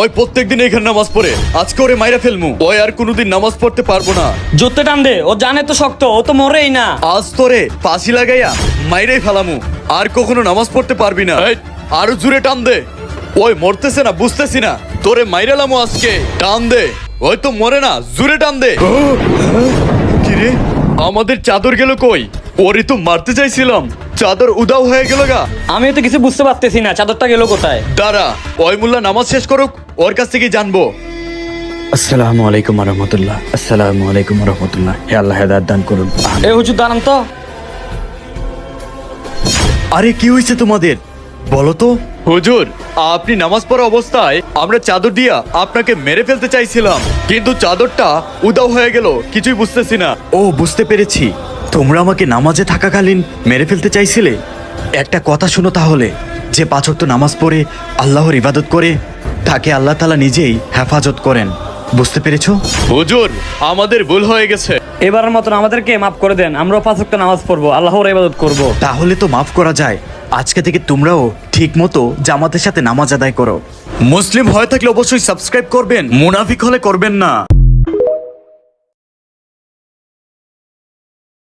ওই প্রত্যেকদিন এখানে নামাজ পড়ে, আজকে ওরে মাইরা ফেলমু। ওই আর কোনোদিন নামাজ পড়তে পারবো না। জোরতে টান দে, ও জানে তো শক্ত, ও তো মরেই না। আজ তোরে ফাঁসি লাগাইয়া মাইরাই ফেলামু, আর কখনো নামাজ পড়তে পারবি না। এই, আরো জোরে টান দে। ওই মরতেছে না, বুঝতেছি না, তোরে মাইরালামু আজকে। টান দে, ওই তো মরে না, জোরে টান দে। কিরে, আমাদের চাদর গেল কই? ওরে তো মারতে চাইছিলাম, চাদর উদাও হয়ে গেল গা। আমি তো কিছু বুঝতে পারতেছি না, চাদরটা গেল কোথায়। দাঁড়া, ওই মোল্লা নামাজ শেষ করুক, ওর কাছ থেকে জানবো। আসসালামু আলাইকুম রহমতুল্লাহ। আসসালামু আলাইকুম রহমতুল্লাহ। হে আল্লাহ হেদায়েত দান করুন। এ হুজুর দাঁড়ান তো। আরে কি হয়েছে তোমাদের, বলো তো। হুজুর, আপনি নামাজ পড়া অবস্থায় আমরা চাদর দিয়া আপনাকে মেরে ফেলতে চাইছিলাম, কিন্তু চাদরটা উদাও হয়ে গেল, কিছুই বুঝতেছি না। ও, বুঝতে পেরেছি, তোমরা আমাকে নামাজে থাকাকালীন মেরে ফেলতে চাইছিলে। একটা কথা শোনো তাহলে, যে 5 ওয়াক্ত নামাজ পড়ে আল্লাহর ইবাদত করে, তাকে আল্লাহ তাআলা নিজেই হেফাজত করেন। বুঝতে পেরেছো? হুজুর, আমাদের ভুল হয়ে গেছে। এবারের মতন আমাদেরকে মাফ করে দেন, আমরাও 5 ওয়াক্ত নামাজ পড়বো, আল্লাহর ইবাদত করব। তাহলে তো মাফ করা যায়। আজকে থেকে তোমরাও ঠিক মতো জামাতের সাথে নামাজ আদায় করো। মুসলিম হয়ে থাকলে অবশ্যই সাবস্ক্রাইব করবেন, মুনাফিক হলে করবেন না।